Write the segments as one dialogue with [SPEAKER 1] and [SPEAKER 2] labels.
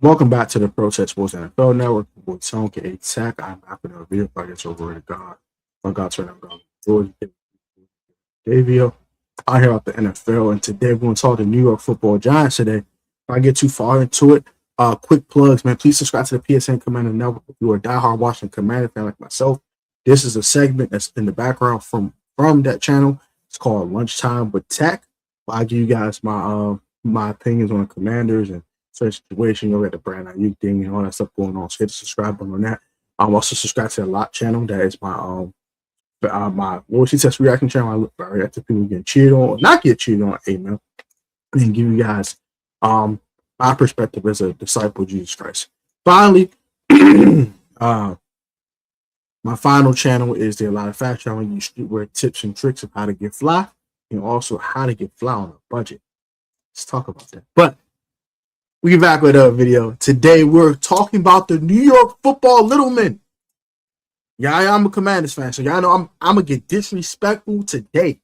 [SPEAKER 1] Welcome back to the Protech Sports NFL Network with Tone K. Tech. I'm happy to be here. I guess overrated God. My God, turn up God. George Davio. I hear about the NFL, and today we're going to talk the New York Football Giants. Today, if I get too far into it, quick plugs, man. Please subscribe to the PSN Commander Network if you are a diehard Washington Commander fan like myself. This is a segment that's in the background from that channel. It's called Lunchtime with Tech. I give you guys my opinions on the Commanders and certain situation. You'll get the brand new thing and all that stuff going on. So hit the subscribe button on that. I'm also subscribed to the Lot channel. That is my Lord Test reaction channel. I look for react people getting cheated on, or not get cheated on, amen. And give you guys my perspective as a disciple of Jesus Christ. Finally, my final channel is the A Lot of Fact channel. You streetwear tips and tricks of how to get fly and also how to get fly on a budget. Let's talk about that. But we get back with a video. Today we're talking about the New York Football Little Men. Yeah, I'm a Commanders fan, so y'all know I'm gonna get disrespectful today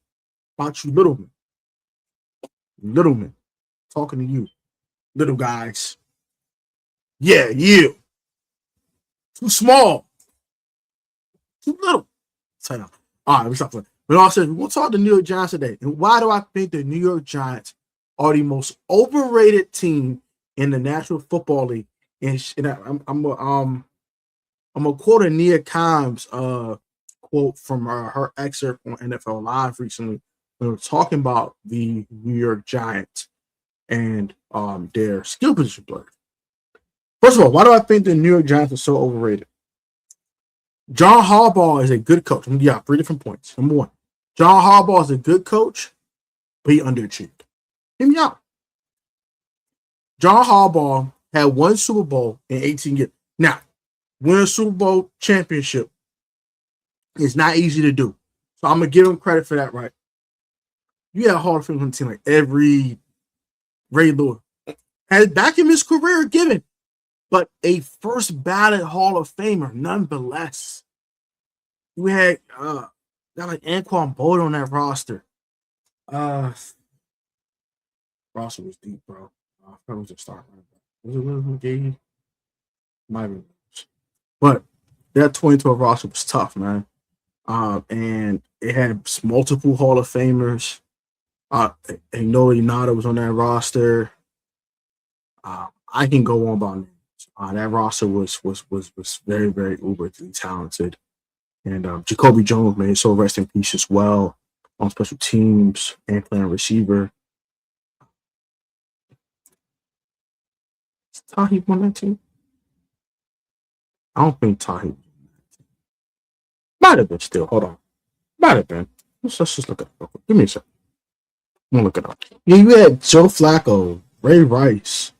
[SPEAKER 1] about you little men. Little men. Talking to you. Little guys. Yeah, you. Too small. Too little. All right, we stop playing. But also, we'll talk the New York Giants today. And why do I think the New York Giants are the most overrated team in the National Football League? And I'm gonna quote a Nia Kimes quote from her excerpt on NFL Live recently. We were talking about the New York Giants and their skill position players. First of all, why do I think the New York Giants are so overrated? John Harbaugh is a good coach. Yeah, 3 different points. Number one, John Harbaugh is a good coach, but he underachieved. Hear me out. John Harbaugh had 1 Super Bowl in 18 years. Now, win a Super Bowl championship is not easy to do. So I'm going to give him credit for that, right? You had a Hall of Fame team like every Ray Lewis. Had back in his career given, but a first ballot Hall of Famer nonetheless. You had got like Anquan Bolt on that roster. Roster was deep, bro. I thought it was a start. Was it Willis McGahee? Might be. But that 2012 roster was tough, man. And it had multiple Hall of Famers. Noah Inada was on that roster. I can go on about names. That roster was very, very uberly talented. And Jacoby Jones, man, so rest in peace as well on special teams and playing receiver. Tahi won that team? I don't think Tahi might have been still. Hold on. Might have been. Let's just look it up. Give me a second. I'm gonna look it up. Yeah, you had Joe Flacco, Ray Rice,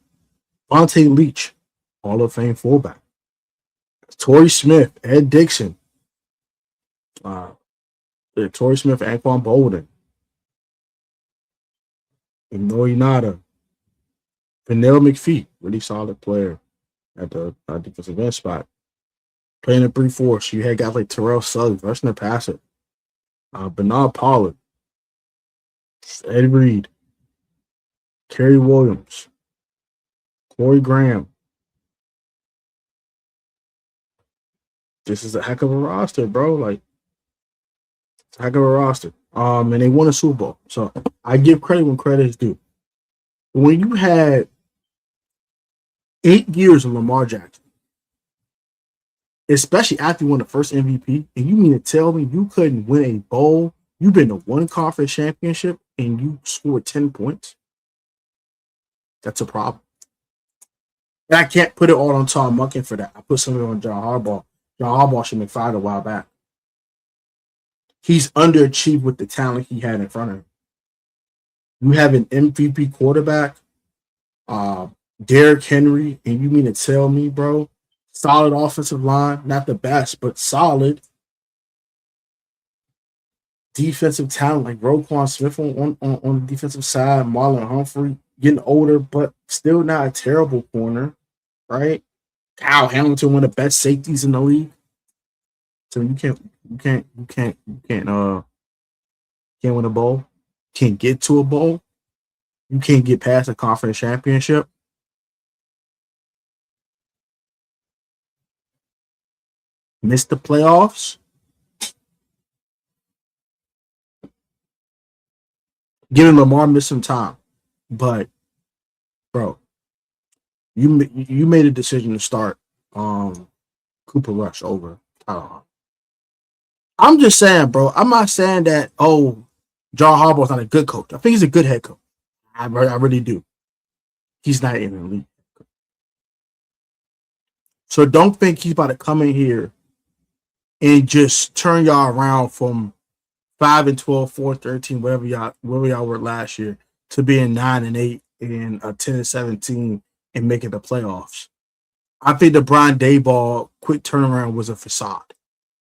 [SPEAKER 1] Vontae Leach, Hall of Fame fullback. Torrey Smith, Ed Dixon, Torrey Smith, Anquan Bolden, and Noah Inada, Pernell McPhee, really solid player at the defensive end spot. Playing a 3-4, so you had guys like Terrell Suggs, rushing the passer, Bernard Pollard, Ed Reed, Kerry Williams, Corey Graham. This is a heck of a roster, bro. Like, it's a heck of a roster. And they won a Super Bowl. So I give credit when credit is due. When you had 8 years of Lamar Jackson, especially after you won the first MVP, and you mean to tell me you couldn't win a bowl? You've been to 1 conference championship and you scored 10 points? That's a problem. And I can't put it all on Tom Munkin for that. I put something on John Harbaugh. John Harbaugh should have been fired a while back. He's underachieved with the talent he had in front of him. You have an MVP quarterback, Derrick Henry, and you mean to tell me, bro, solid offensive line, not the best, but solid defensive talent like Roquan Smith on the defensive side, Marlon Humphrey getting older, but still not a terrible corner, right? Kyle Hamilton, one of the best safeties in the league. So you can't win a bowl, can't get to a bowl, you can't get past a conference championship. missed the playoffs. Giving Lamar missed some time, but bro, you made a decision to start Cooper Rush over Tyler. I'm just saying, bro. I'm not saying that John Harbaugh's not a good coach. I think he's a good head coach. I really do. He's not in the league. So don't think he's about to come in here and just turn y'all around from 5-12, 4-13, wherever y'all were last year, to being 9-8 and 10-17 and making the playoffs. I think the Brian Daboll quick turnaround was a facade,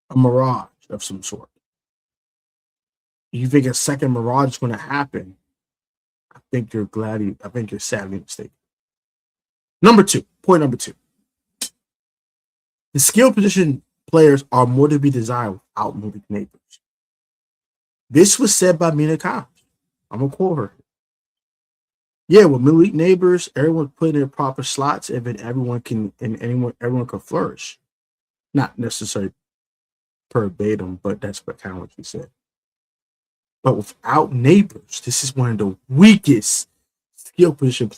[SPEAKER 1] a mirage of some sort. You think a second mirage is going to happen? I think you're sadly mistaken. Point number two. The skill position players are more to be desired without Malik Neighbors. This was said by Mina Kimes. I'm gonna quote her. Yeah, with Malik Neighbors, everyone put in their proper slots, and then everyone can flourish. Not necessarily verbatim, but that's what kind of what she said. But without Neighbors, this is one of the weakest skill position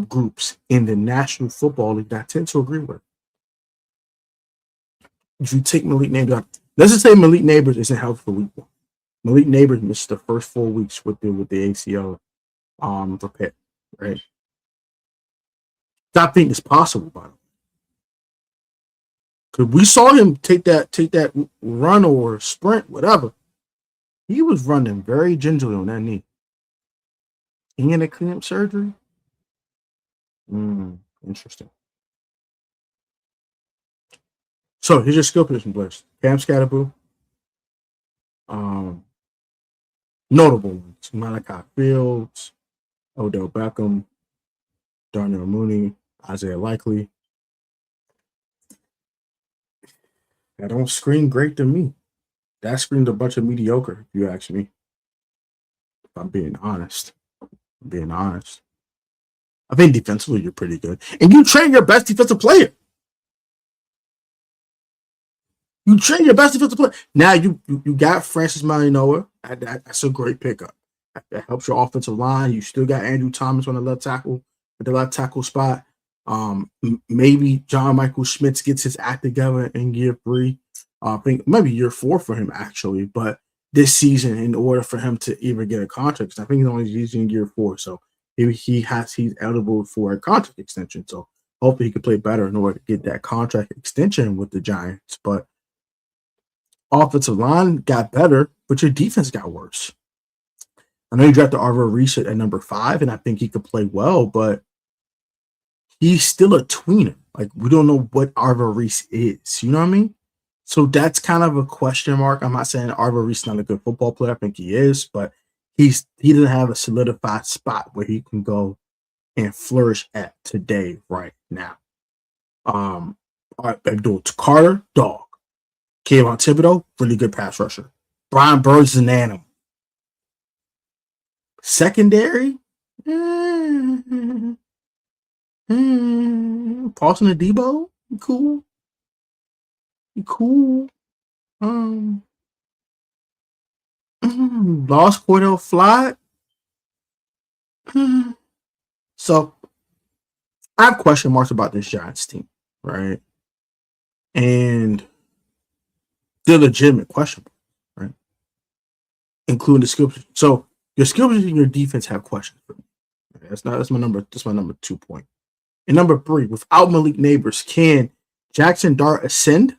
[SPEAKER 1] groups in the National Football League. I tend to agree with. If you take Malik Neighbors out, let's just say Malik Neighbors isn't healthy for week 1. Malik Neighbors missed the first 4 weeks with the ACL repair, right? I think it's possible, by the way. Because we saw him take that run or sprint, whatever. He was running very gingerly on that knee. He had a cleanup surgery. Interesting. So here's your skill position players: Cam Scatterboo, notable ones: Malachi Fields, Odell Beckham, Darnell Mooney, Isaiah Likely. That don't scream great to me. That screams a bunch of mediocre, if you ask me. If I'm being honest. I think defensively you're pretty good. And you train your best defensive player. Now you got Francis Marianoa. That's a great pickup. That helps your offensive line. You still got Andrew Thomas on the left tackle at the left tackle spot. Maybe John Michael Schmitz gets his act together in year 3. I think maybe year 4 for him actually, but this season, in order for him to even get a contract, because I think he's only using year 4, so he's eligible for a contract extension. So hopefully he can play better in order to get that contract extension with the Giants. But offensive line got better, but your defense got worse. I know you drafted Arthur Reese at number 5, and I think he could play well, but he's still a tweener. Like, we don't know what Arthur Reese is. You know what I mean? So that's kind of a question mark. I'm not saying Arthur Reese is not a good football player. I think he is, but he doesn't have a solidified spot where he can go and flourish at today, right now. All right, Abdul Carter, dog. Kayvon Thibodeau, really good pass rusher. Brian Burns is an animal. Secondary, Paulson Adebo, cool. Lost Cordell Flott. So I have question marks about this Giants team, right? And they're legitimate question marks, right? Including the skill position. So your skill position and your defense have questions for me. Okay, that's my number 2 point. And number 3, without Malik Neighbors, can Jackson Dart ascend?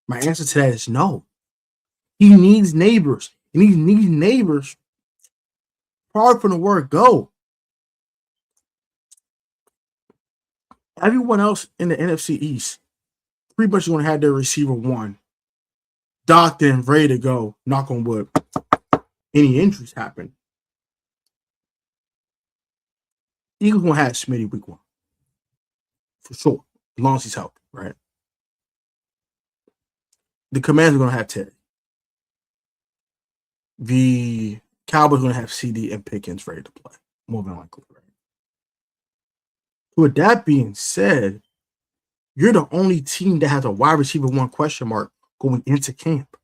[SPEAKER 1] My answer to that is no. He needs Neighbors. And he needs Neighbors hard from the word go. Everyone else in the NFC East pretty much going to have their receiver 1 docked and ready to go. Knock on wood. Any injuries happen. Eagles going to have Smitty week 1. For sure. As long as he's healthy, right? The Commanders are going to have Teddy. The Cowboys are going to have CD and Pickens ready to play. More than likely, right? With that being said, You're the only team that has a wide receiver 1 question mark going into camp.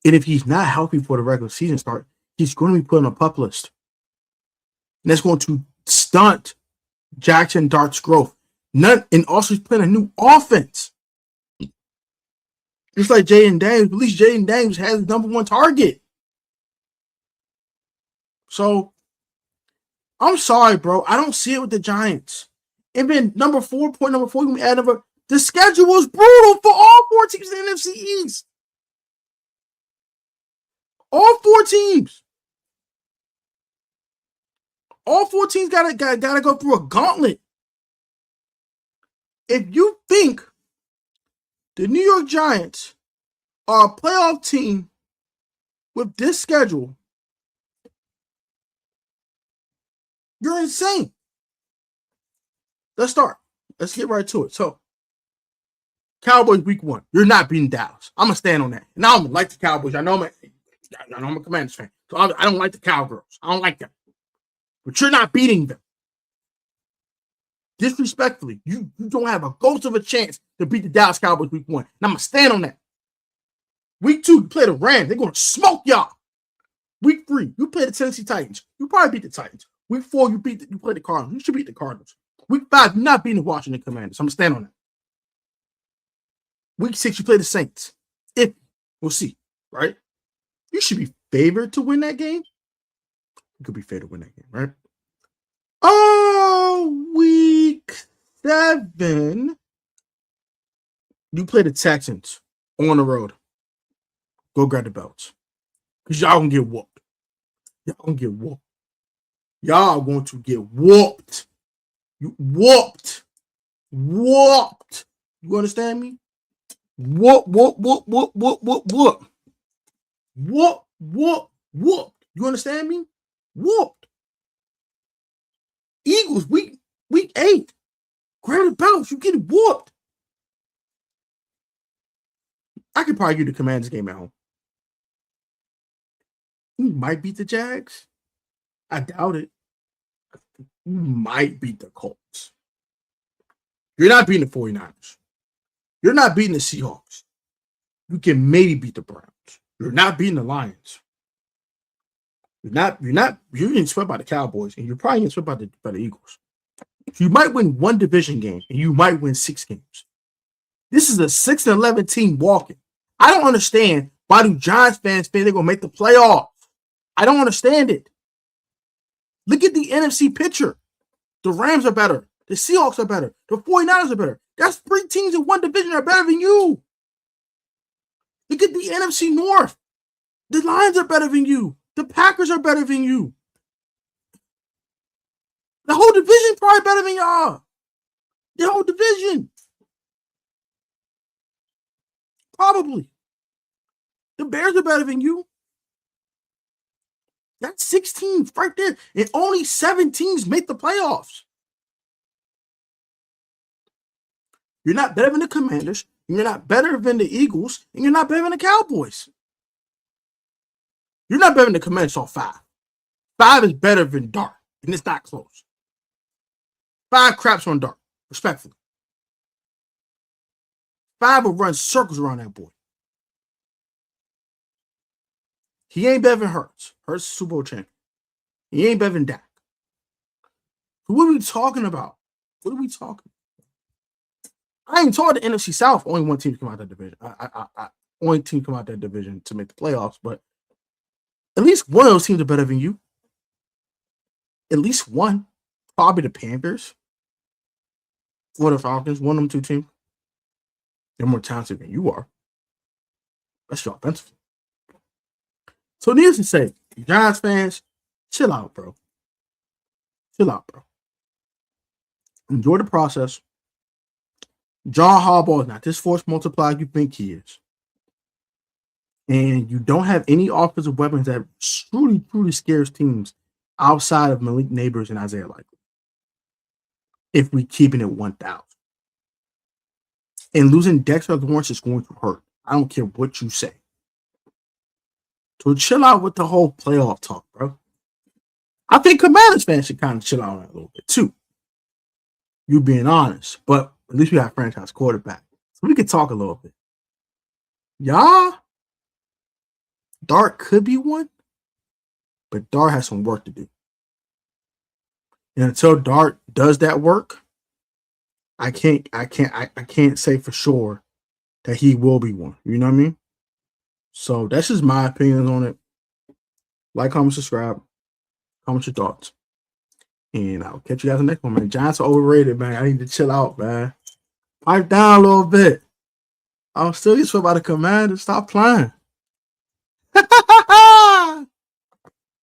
[SPEAKER 1] And if he's not healthy for the regular season start, he's going to be put on a PUP list. And that's going to stunt Jackson Dart's growth. And also he's playing a new offense. Just like Jaden Daniels, at least Jaden Daniels has the number 1 target. So, I'm sorry, bro. I don't see it with the Giants. And then point number 4, you can add number. The schedule was brutal for all 4 teams in the NFC East. All 4 teams. All 4 teams gotta go through a gauntlet. If you think the New York Giants are a playoff team with this schedule, you're insane. Let's start. Let's get right to it. So, Cowboys week 1. You're not beating Dallas. I'm going to stand on that. And I don't like the Cowboys. I know I'm a Commanders fan. So I don't like the Cowgirls. I don't like them. But you're not beating them. Disrespectfully, you don't have a ghost of a chance to beat the Dallas Cowboys week 1. And I'm going to stand on that. Week 2, you play the Rams. They're going to smoke y'all. Week 3, you play the Tennessee Titans. You probably beat the Titans. Week 4, you play the Cardinals. You should beat the Cardinals. Week 5, you're not beating the Washington Commanders. I'm going to stand on that. Week 6, you play the Saints. We'll see, right? You should be favored to win that game. You could be favored to win that game, right? Oh, week 7, you play the Texans on the road. Go grab the belts. Because y'all going to get whooped. Y'all going to get whooped. Y'all going to get whooped. You whooped. Whooped. You understand me? Whoop, whoop, whoop, whoop, whoop, whoop, whoop. Whoop, whoop, whoop. You understand me? Whooped. Eagles, week 8. Grab the belts. You get whooped. I could probably get the Commanders game at home. You might beat the Jags. I doubt it. You might beat the Colts. You're not beating the 49ers. You're not beating the Seahawks. You can maybe beat the Browns. You're not beating the Lions. You're getting swept by the Cowboys, and you're probably getting swept by the Eagles. You might win 1 division game, and you might win 6 games. This is a 6-11 team walking. I don't understand why do Giants fans think they're going to make the playoffs. I don't understand it. Look at the NFC picture. The Rams are better. The Seahawks are better. The 49ers are better. That's 3 teams in 1 division that are better than you. Look at the NFC North. The Lions are better than you. The Packers are better than you. The whole division probably better than y'all. The whole division. Probably. The Bears are better than you. That's 6 teams right there. And only 7 teams make the playoffs. You're not better than the Commanders. You're not better than the Eagles. And you're not better than the Cowboys. You're not better than the Commanders on 5. 5 is better than Dart. And it's not close. 5 craps on Dart. Respectfully. 5 will run circles around that boy. He ain't better than Hurts. Hurts is Super Bowl champion. He ain't better than Dak. So what are we talking about? What are we talking about? I ain't talking the NFC South. Only one team come out that division. Only team come out that division to make the playoffs, but at least one of those teams are better than you. At least one. Probably the Panthers. Or the Falcons. One of them 2 teams. They're more talented than you are. That's your offensive. So needless to say, Giants fans, chill out, bro. Chill out, bro. Enjoy the process. John Harbaugh is not this force multiplier you think he is. And you don't have any offensive weapons that truly, truly scares teams outside of Malik Neighbors and Isaiah Likely. If we keeping it 1,000. And losing Dexter Lawrence is going to hurt. I don't care what you say. So chill out with the whole playoff talk, bro. I think Commanders fans should kind of chill out on that a little bit too. You being honest. But At least we got a franchise quarterback. So we can talk a little bit. Yeah, Dart could be one, but Dart has some work to do. And until Dart does that work, I can't say for sure that he will be one. You know what I mean? So that's just my opinions on it. Like, comment, subscribe, comment your thoughts. And I'll catch you guys in the next one, man. Giants are overrated, man. I need to chill out, man. Pipe down a little bit. I'm still used to about the Commanders. Stop playing.